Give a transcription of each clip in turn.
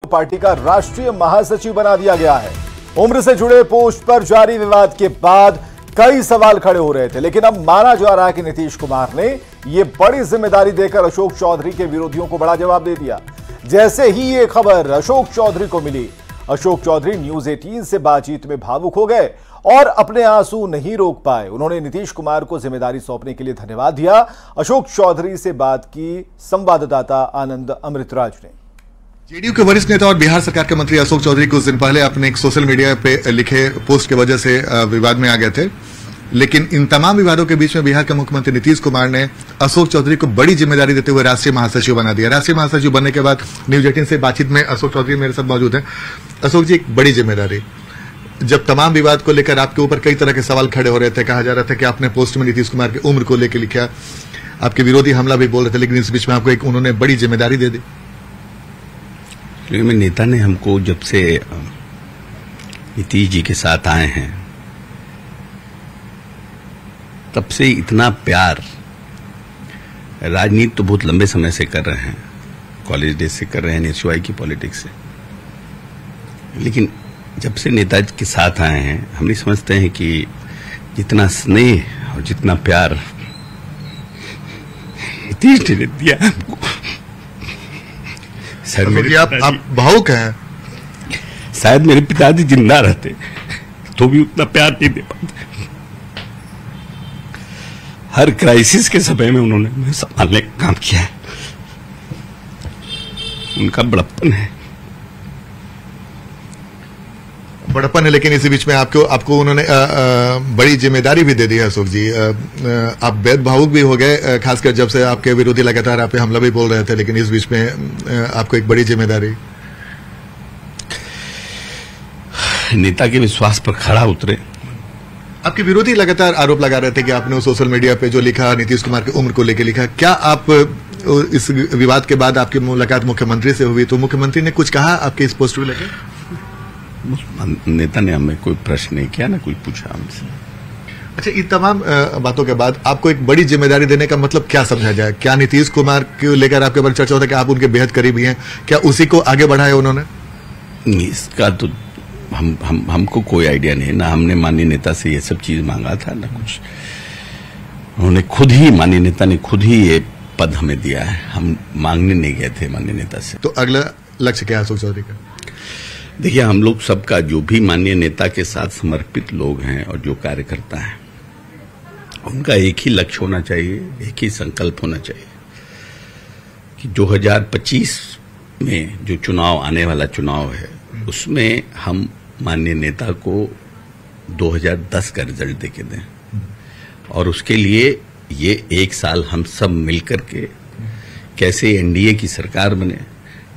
Party का राष्ट्रीय महासचिव बना दिया गया है। उम्र से जुड़े पोस्ट पर जारी विवाद के बाद कई सवाल खड़े हो रहे थे, लेकिन अब माना जा रहा है कि नीतीश कुमार ने यह बड़ी जिम्मेदारी देकर अशोक चौधरी के विरोधियों को बड़ा जवाब दे दिया। जैसे ही ये खबर अशोक चौधरी को मिली, अशोक चौधरी न्यूज 18 से बातचीत में भावुक हो गए और अपने आंसू नहीं रोक पाए। उन्होंने नीतीश कुमार को जिम्मेदारी सौंपने के लिए धन्यवाद दिया। अशोक चौधरी से बात की संवाददाता आनंद अमृतराज ने। जेडीयू के वरिष्ठ नेता और बिहार सरकार के मंत्री अशोक चौधरी कुछ दिन पहले अपने एक सोशल मीडिया पे लिखे पोस्ट की वजह से विवाद में आ गए थे, लेकिन इन तमाम विवादों के बीच में बिहार के मुख्यमंत्री नीतीश कुमार ने अशोक चौधरी को बड़ी जिम्मेदारी देते हुए राष्ट्रीय महासचिव बना दिया। राष्ट्रीय महासचिव बनने के बाद न्यूज 18 से बातचीत में अशोक चौधरी मेरे साथ मौजूद हैं। अशोक जी, एक बड़ी जिम्मेदारी, जब तमाम विवाद को लेकर आपके ऊपर कई तरह के सवाल खड़े हो रहे थे, कहा जा रहा था कि आपने पोस्ट में नीतीश कुमार की उम्र को लेकर लिखा, आपके विरोधी हमला भी बोल रहे थे, लेकिन इस बीच में आपको एक उन्होंने बड़ी जिम्मेदारी दे दी। नेता ने हमको जब से नीतीश जी के साथ आए हैं तब से इतना प्यार, राजनीति तो बहुत लंबे समय से कर रहे हैं, कॉलेज डेज से कर रहे हैं, नेशवाई की पॉलिटिक्स से, लेकिन जब से नेताजी के साथ आए हैं हम नहीं समझते हैं कि जितना स्नेह और जितना प्यार नीतीश ने दिया हमको। आप भावुक हैं। शायद मेरे पिताजी जिंदा रहते तो भी उतना प्यार नहीं दे पाते। हर क्राइसिस के समय में उन्होंने मुझे संभालने का काम किया है। उनका बड़प्पन है, लेकिन इसी बीच में आपको उन्होंने बड़ी जिम्मेदारी भी दे दी है। अशोक जी, आप बेहद भावुक भी हो गए, खासकर जब से आपके विरोधी लगातार आप पे हमला भी बोल रहे थे, लेकिन इस बीच में आपको एक बड़ी जिम्मेदारी। नेता के विश्वास पर खड़ा उतरे। आपके विरोधी लगातार आरोप लगा रहे थे कि आपने सोशल मीडिया पे जो लिखा, नीतीश कुमार की उम्र को लेकर लिखा, क्या आप इस विवाद के बाद आपकी मुलाकात मुख्यमंत्री से हुई तो मुख्यमंत्री ने कुछ कहा आपके इस पोस्ट को लेकर? नेता ने हमें कोई प्रश्न नहीं किया, ना कोई पूछा हमसे। अच्छा, इन तमाम बातों के बाद आपको एक बड़ी जिम्मेदारी देने का मतलब क्या समझा जाए? क्या नीतीश कुमार को लेकर आपके बारे में चर्चा होता है कि आप उनके बेहद करीबी हैं? क्या उसी को आगे बढ़ाया उन्होंने? इसका तो हमको कोई आइडिया नहीं, ना हमने माननीय नेता से ये सब चीज मांगा था, ना कुछ। उन्होंने खुद ही, माननीय नेता ने खुद ही ये पद हमें दिया है, हम मांगने नहीं गए थे माननीय नेता से। तो अगला लक्ष्य क्या है अशोक चौधरी का? देखिए, हम लोग सबका, जो भी माननीय नेता के साथ समर्पित लोग हैं और जो कार्यकर्ता हैं, उनका एक ही लक्ष्य होना चाहिए, एक ही संकल्प होना चाहिए कि 2025 में जो चुनाव, आने वाला चुनाव है, उसमें हम माननीय नेता को 2010 का रिजल्ट देके दें, और उसके लिए ये एक साल हम सब मिलकर के कैसे एनडीए की सरकार बने,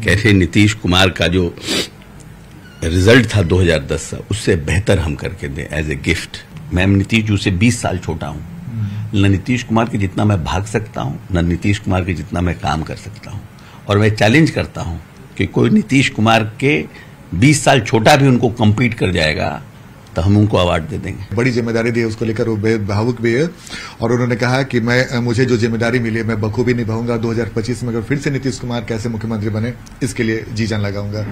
कैसे नीतीश कुमार का जो रिजल्ट था 2010 का, उससे बेहतर हम करके दें एज ए गिफ्ट। मैं नीतीश जी से 20 साल छोटा हूं, न नीतीश कुमार के जितना मैं भाग सकता हूं, न नीतीश कुमार के जितना मैं काम कर सकता हूं, और मैं चैलेंज करता हूं कि कोई नीतीश कुमार के 20 साल छोटा भी उनको कम्पीट कर जाएगा तो हम उनको अवार्ड दे देंगे। बड़ी जिम्मेदारी दी है, उसको लेकर वो बेहद भावुक भी है, और उन्होंने कहा कि मुझे जो जिम्मेदारी मिली है मैं बखूबी निभाऊंगा। 2025 में अगर फिर से नीतीश कुमार कैसे मुख्यमंत्री बने, इसके लिए जी जान लगाऊंगा।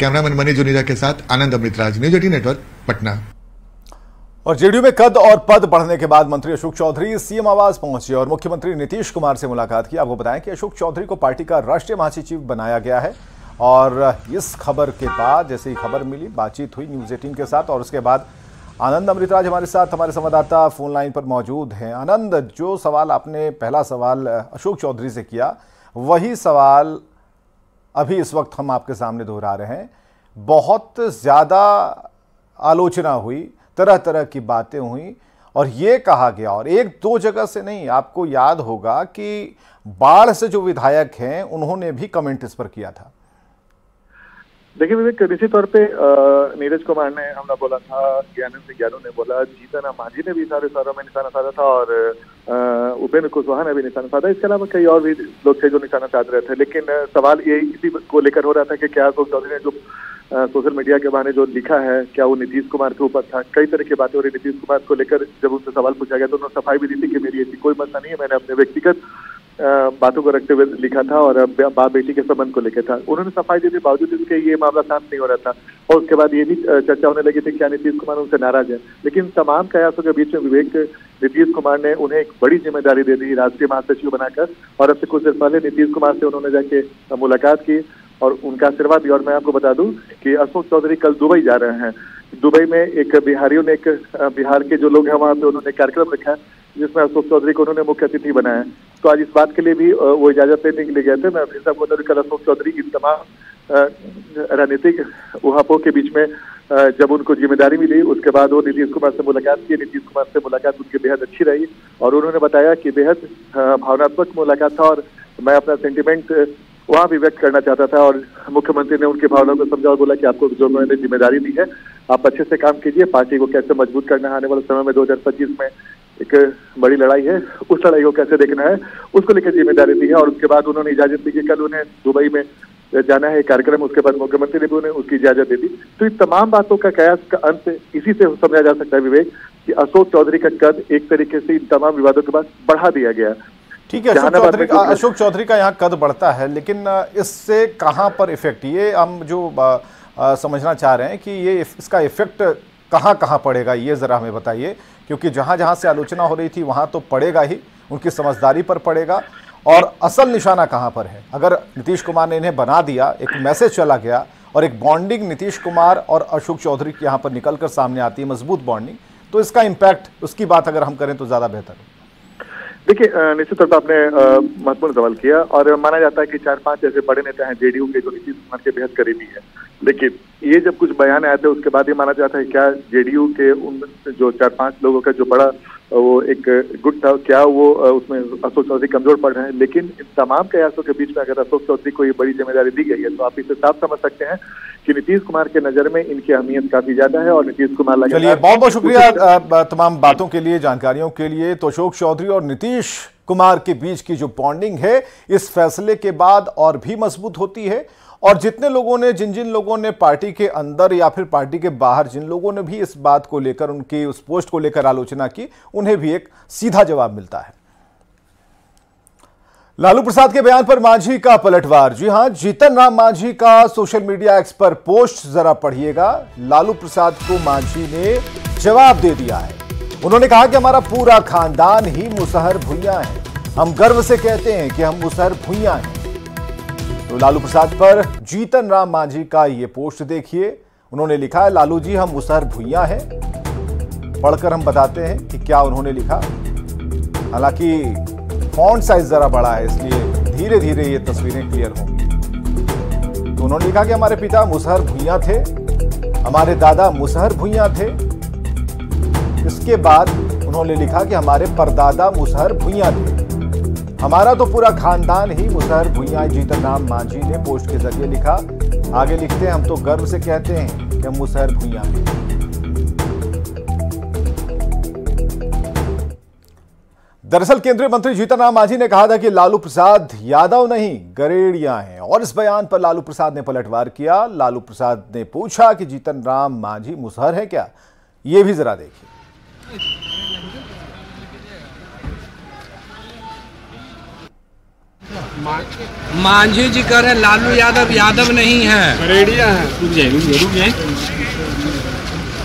कैमरामैन मनीष जुनेजा के साथ आनंद अमृतराज, न्यूज 18 नेटवर्क, पटना। और जेडीयू में कद और पद बढ़ने के बाद मंत्री अशोक चौधरी सीएम आवास पहुंचे और मुख्यमंत्री नीतीश कुमार से मुलाकात की। आपको बताएं कि अशोक चौधरी को पार्टी का राष्ट्रीय महासचिव बनाया गया है, और इस खबर के बाद जैसे ही खबर मिली, बातचीत हुई न्यूज 18 के साथ, और उसके बाद आनंद अमृतराज हमारे साथ, हमारे संवाददाता फोन लाइन पर मौजूद हैं। आनंद, जो सवाल आपने पहला सवाल अशोक चौधरी से किया, वही सवाल अभी इस वक्त हम आपके सामने दोहरा रहे हैं। बहुत ज़्यादा आलोचना हुई, तरह तरह की बातें हुई, और ये कहा गया, और एक दो जगह से नहीं, आपको याद होगा कि बाढ़ से जो विधायक हैं उन्होंने भी कमेंट इस पर किया था। देखिए विवेक, निश्चित तौर पे नीरज कुमार ने हमला बोला था, ज्ञानंद सिंह ज्ञानू ने बोला, जीतन राम मांझी ने भी सारे सारों में निशाना साधा था, और उपेंद्र कुशवाहा ने भी निशाना साधा। इसके अलावा कई और भी लोग थे जो निशाना साध रहे थे, लेकिन सवाल ये इसी को लेकर हो रहा था कि क्या अशोक चौधरी ने जो सोशल मीडिया के बहाने जो लिखा है, क्या वो नीतीश कुमार के ऊपर था। कई तरह की बातें हो रही नीतीश कुमार को लेकर। जब उनसे सवाल पूछा गया तो उन्होंने सफाई भी दी थी कि मेरी ऐसी कोई मसला नहीं है, मैंने अपने व्यक्तिगत बातों को रखते हुए लिखा था और बाप बेटी के संबंध को लेकर था। उन्होंने सफाई देने के बावजूद इसके ये मामला शांत नहीं हो रहा था और उसके बाद ये भी चर्चा होने लगी थी क्या नीतीश कुमार उनसे नाराज है। लेकिन तमाम कयासों के बीच में विवेक नीतीश कुमार ने उन्हें एक बड़ी जिम्मेदारी दे दी राष्ट्रीय महासचिव बनाकर और अब से कुछ देर पहले नीतीश कुमार से उन्होंने जाके मुलाकात की और उनका आशीर्वाद दिया। और मैं आपको बता दूं कि अशोक चौधरी कल दुबई जा रहे हैं। दुबई में एक बिहारियों ने एक बिहार के जो लोग हैं वहाँ पे उन्होंने कार्यक्रम रखा है जिसमें अशोक चौधरी को उन्होंने मुख्य अतिथि बनाया। तो आज इस बात के लिए भी वो इजाजत लेने के लिए गए थे। मैं फिर से आपको बता दूं कल अशोक चौधरी इन तमाम राजनीतिक उहापोह के बीच में जब उनको जिम्मेदारी मिली उसके बाद वो नीतीश कुमार से मुलाकात की। नीतीश कुमार से मुलाकात उनकी बेहद अच्छी रही और उन्होंने बताया कि बेहद भावनात्मक मुलाकात था और मैं अपना सेंटिमेंट वहाँ भी व्यक्त करना चाहता था और मुख्यमंत्री ने उनकी भावनाओं को समझा और बोला कि आपको जो मैंने जिम्मेदारी दी है आप अच्छे से काम कीजिए, पार्टी को कैसे मजबूत करना है आने वाले समय में 2025 में एक बड़ी लड़ाई है, उस लड़ाई को कैसे देखना है उसको लेकर जिम्मेदारी दी है। और उसके बाद उन्होंने इजाजत दी कि कल उन्हें दुबई में जाना है कार्यक्रम, उसके बाद मुख्यमंत्री ने भी उन्हें उसकी इजाजत दे दी। तो इन तमाम बातों का कयास का अंत इसी से समझा जा सकता है विवेक कि अशोक चौधरी का कद एक तरीके से इन तमाम विवादों के बाद बढ़ा दिया गया। ठीक है, अशोक चौधरी का यहाँ कद बढ़ता है लेकिन इससे कहाँ पर इफेक्ट, ये हम जो समझना चाह रहे हैं कि ये इसका इफेक्ट कहाँ कहाँ पड़ेगा ये ज़रा हमें बताइए, क्योंकि जहाँ जहाँ से आलोचना हो रही थी वहाँ तो पड़ेगा ही, उनकी समझदारी पर पड़ेगा और असल निशाना कहाँ पर है। अगर नीतीश कुमार ने इन्हें बना दिया, एक मैसेज चला गया और एक बॉन्डिंग नीतीश कुमार और अशोक चौधरी की यहाँ पर निकल कर सामने आती है, मजबूत बॉन्डिंग, तो इसका इम्पैक्ट, उसकी बात अगर हम करें तो ज़्यादा बेहतर है। देखिए निश्चित तौर पर आपने महत्वपूर्ण सवाल किया और माना जाता है कि 4-5 ऐसे बड़े नेता हैं जेडीयू के जो नीतीश कुमार के बेहद करीबी है। लेकिन ये जब कुछ बयान आए थे उसके बाद ये माना जाता है क्या जेडीयू के उन जो 4-5 लोगों का जो बड़ा वो एक गुट था क्या वो उसमें अशोक चौधरी कमजोर पड़ रहे हैं। लेकिन इन तमाम कयासों के बीच में अगर अशोक चौधरी को ये बड़ी जिम्मेदारी दी गई है तो आप इसे साफ समझ सकते हैं कि नीतीश कुमार के नजर में इनकी अहमियत काफी ज्यादा है और नीतीश कुमार चलिए बहुत बहुत शुक्रिया तमाम बातों के लिए, जानकारियों के लिए। तो अशोक चौधरी और नीतीश कुमार के बीच की जो बॉन्डिंग है इस फैसले के बाद और भी मजबूत होती है और जितने लोगों ने जिन लोगों ने पार्टी के अंदर या फिर पार्टी के बाहर जिन लोगों ने भी इस बात को लेकर, उनकी उस पोस्ट को लेकर आलोचना की, उन्हें भी एक सीधा जवाब मिलता है। लालू प्रसाद के बयान पर मांझी का पलटवार। जी हां, जीतन राम मांझी का सोशल मीडिया एक्स पर पोस्ट जरा पढ़िएगा। लालू प्रसाद को मांझी ने जवाब दे दिया है। उन्होंने कहा कि हमारा पूरा खानदान ही मुसहर भुइयां है, हम गर्व से कहते हैं कि हम मुसहर भुइयां हैं। तो लालू प्रसाद पर जीतन राम मांझी का ये पोस्ट देखिए। उन्होंने लिखा है, लालू जी हम मुसहर भुइयां हैं। पढ़कर हम बताते हैं कि क्या उन्होंने लिखा। हालांकि फॉन्ट साइज जरा बड़ा है इसलिए धीरे धीरे ये तस्वीरें क्लियर होंगी। तो उन्होंने लिखा कि हमारे पिता मुसहर भुइयां थे, हमारे दादा मुसहर भुइयां थे। इसके बाद उन्होंने लिखा कि हमारे परदादा मुसहर भुइयां थे, हमारा तो पूरा खानदान ही मुसहर भुइयां है। जीतन राम मांझी ने पोस्ट के जरिए लिखा। आगे लिखते हैं, हम तो गर्व से कहते हैं कि हम मुसहर भुइयां हैं। दरअसल केंद्रीय मंत्री जीतन राम मांझी ने कहा था कि लालू प्रसाद यादव नहीं गरेड़िया हैं और इस बयान पर लालू प्रसाद ने पलटवार किया। लालू प्रसाद ने पूछा कि जीतन राम मांझी मुसहर है क्या, ये भी जरा देखिए। मांझी जी कह रहे लालू यादव यादव नहीं है, गरेड़िया है। रुक जाए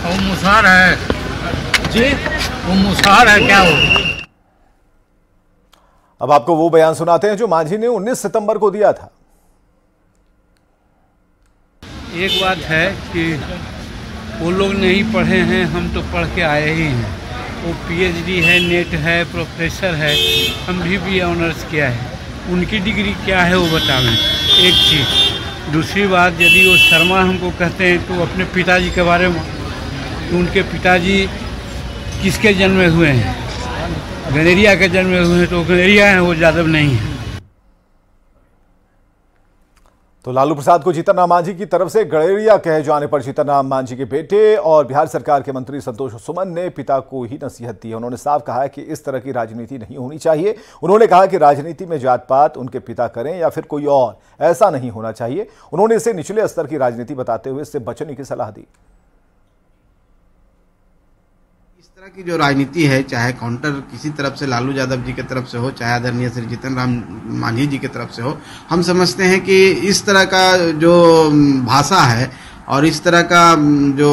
वो मुसहर है जी, वो मुसहर है क्या वो। अब आपको वो बयान सुनाते हैं जो मांझी ने 19 सितंबर को दिया था। एक बात है कि वो लोग नहीं पढ़े हैं, हम तो पढ़ के आए ही हैं। वो पीएचडी है, नेट है, प्रोफेसर है, हम भी ऑनर्स किया है। उनकी डिग्री क्या है वो बतावें, एक चीज़। दूसरी बात, यदि वो शर्मा हमको कहते हैं तो अपने पिताजी के बारे में, तो उनके पिताजी किसके जन्मे हुए हैं, गनेरिया के जन्मे हुए हैं, तो गनेरिया हैं, वो यादव नहीं है। तो लालू प्रसाद को जीतन राम मांझी की तरफ से गड़ेरिया कहे जाने पर जीतन राम मांझी के बेटे और बिहार सरकार के मंत्री संतोष सुमन ने पिता को ही नसीहत दी है। उन्होंने साफ कहा है कि इस तरह की राजनीति नहीं होनी चाहिए। उन्होंने कहा कि राजनीति में जात पात उनके पिता करें या फिर कोई और, ऐसा नहीं होना चाहिए। उन्होंने इसे निचले स्तर की राजनीति बताते हुए इससे बचने की सलाह दी। की जो राजनीति है, चाहे काउंटर किसी तरफ से लालू यादव जी की तरफ से हो, चाहे आदरणीय श्री जीतन राम मांझी जी की तरफ से हो, हम समझते हैं कि इस तरह का जो भाषा है और इस तरह का जो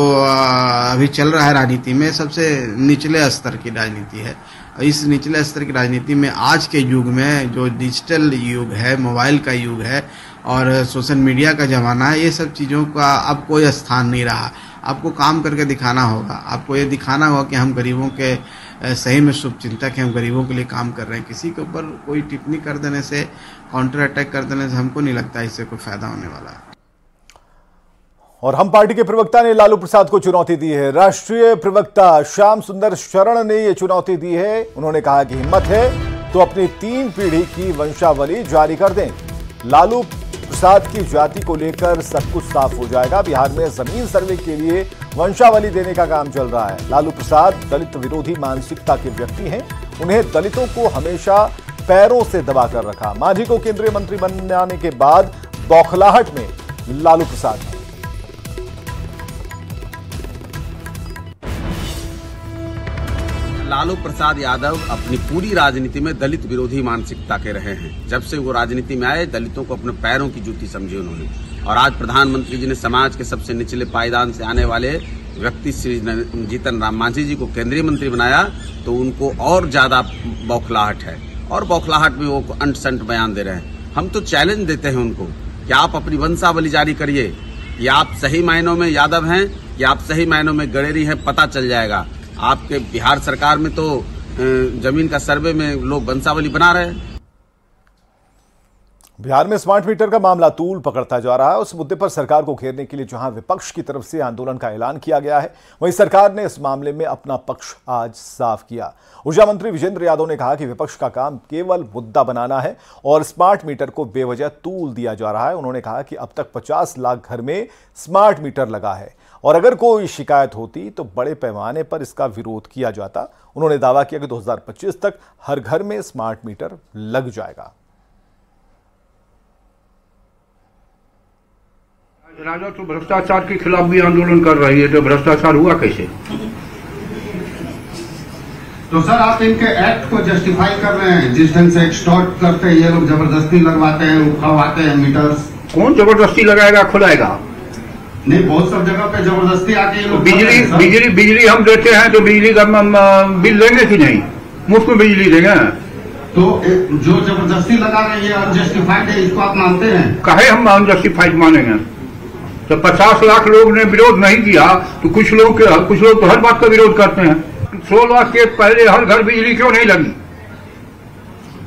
अभी चल रहा है राजनीति में, सबसे निचले स्तर की राजनीति है। इस निचले स्तर की राजनीति में आज के युग में जो डिजिटल युग है, मोबाइल का युग है और सोशल मीडिया का ज़माना है, ये सब चीज़ों का अब कोई स्थान नहीं रहा। आपको काम करके दिखाना होगा, आपको ये दिखाना होगा कि हम गरीबों के सही में शुभचिंतक हैं, हम गरीबों के लिए काम कर रहे हैं। किसी के ऊपर कोई टिप्पणी कर देने से, काउंटर अटैक कर देने से हमको नहीं लगता इससे कोई फायदा होने वाला है। और हम पार्टी के प्रवक्ता ने लालू प्रसाद को चुनौती दी है। राष्ट्रीय प्रवक्ता श्याम सुंदर शरण ने यह चुनौती दी है। उन्होंने कहा कि हिम्मत है तो अपनी 3 पीढ़ी की वंशावली जारी कर दें। लालू प्रसाद की जाति को लेकर सब कुछ साफ हो जाएगा। बिहार में जमीन सर्वे के लिए वंशावली देने का काम चल रहा है। लालू प्रसाद दलित विरोधी मानसिकता के व्यक्ति हैं। उन्हें दलितों को हमेशा पैरों से दबाकर रखा। मांझी को केंद्रीय मंत्री बनाने के बाद बौखलाहट में लालू प्रसाद। लालू प्रसाद यादव अपनी पूरी राजनीति में दलित विरोधी मानसिकता के रहे हैं। जब से वो राजनीति में आए, दलितों को अपने पैरों की जूती समझी उन्होंने। और आज प्रधानमंत्री जी ने समाज के सबसे निचले पायदान से आने वाले व्यक्ति श्री जीतन राम मांझी जी को केंद्रीय मंत्री बनाया, तो उनको और ज्यादा बौखलाहट है। और बौखलाहट में वो अंट संट बयान दे रहे हैं। हम तो चैलेंज देते हैं उनको कि आप अपनी वंशावली जारी करिए कि आप सही मायनों में यादव हैं कि आप सही मायनों में गडेरी हैं, पता चल जाएगा। आपके बिहार सरकार में तो जमीन का सर्वे में लोग वंशावली बना रहे हैं। बिहार में स्मार्ट मीटर का मामला तूल पकड़ता जा रहा है। उस मुद्दे पर सरकार को घेरने के लिए जहां विपक्ष की तरफ से आंदोलन का ऐलान किया गया है, वहीं सरकार ने इस मामले में अपना पक्ष आज साफ किया। ऊर्जा मंत्री विजेंद्र यादव ने कहा कि विपक्ष का काम केवल मुद्दा बनाना है और स्मार्ट मीटर को बेवजह तूल दिया जा रहा है। उन्होंने कहा कि अब तक 50 लाख घर में स्मार्ट मीटर लगा है और अगर कोई शिकायत होती तो बड़े पैमाने पर इसका विरोध किया जाता। उन्होंने दावा किया कि 2025 तक हर घर में स्मार्ट मीटर लग जाएगा। राजद तो भ्रष्टाचार के खिलाफ भी आंदोलन कर रही है, तो भ्रष्टाचार हुआ कैसे? तो सर आप इनके एक्ट को जस्टिफाई कर रहे हैं, जिस ढंग से एक्सटॉर्ट करते हैं ये लोग, जबरदस्ती लगवाते हैं, उठवाते हैं मीटर्स। कौन जबरदस्ती लगाएगा, खुलाएगा? नहीं, बहुत सब जगह पे जबरदस्ती आके ये लोग बिजली हम देते हैं तो बिजली का बिल लेंगे कि नहीं? मुफ्त में बिजली देंगे। तो जो जबरदस्ती लगा रहे हैं अनजस्टिफाइड है, इसको आप मानते हैं? काहे हम अनजस्टिफाइड मानेंगे? तो 50 लाख लोग ने विरोध नहीं किया तो कुछ लोग तो हर बात का विरोध करते हैं। 16 के पहले हर घर बिजली क्यों नहीं लगी?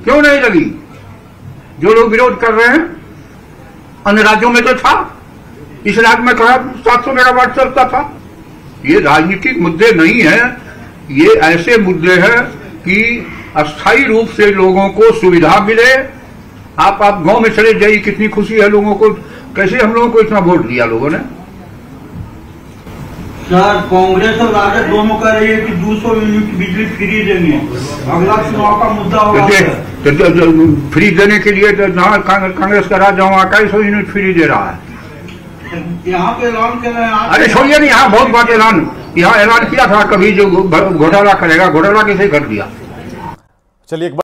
क्यों नहीं लगी? जो लोग विरोध कर रहे हैं, अन्य राज्यों में तो था, इस राज्य में कहा 700 मेगावाट चलता था। ये राजनीतिक मुद्दे नहीं है, ये ऐसे मुद्दे हैं कि अस्थायी रूप से लोगों को सुविधा मिले। आप गांव में चले जाइए, कितनी खुशी है लोगों को। कैसे हम लोगों को इतना वोट दिया लोगों ने? सर कांग्रेस और राजद दोनों कह रही है कि 200 यूनिट बिजली फ्री देंगे। अगला चुनाव का मुद्दा होगा। फ्री देने के लिए जहाँ कांग्रेस का राज, वहाँ 250 यूनिट फ्री दे रहा है। यहाँ पे ऐलान कर रहे हैं। अरे छोड़िए नहीं, यहाँ बहुत बात यहाँ ऐलान किया था कभी जो घोटाला करेगा, घोटाला कैसे कर दिया। चलिए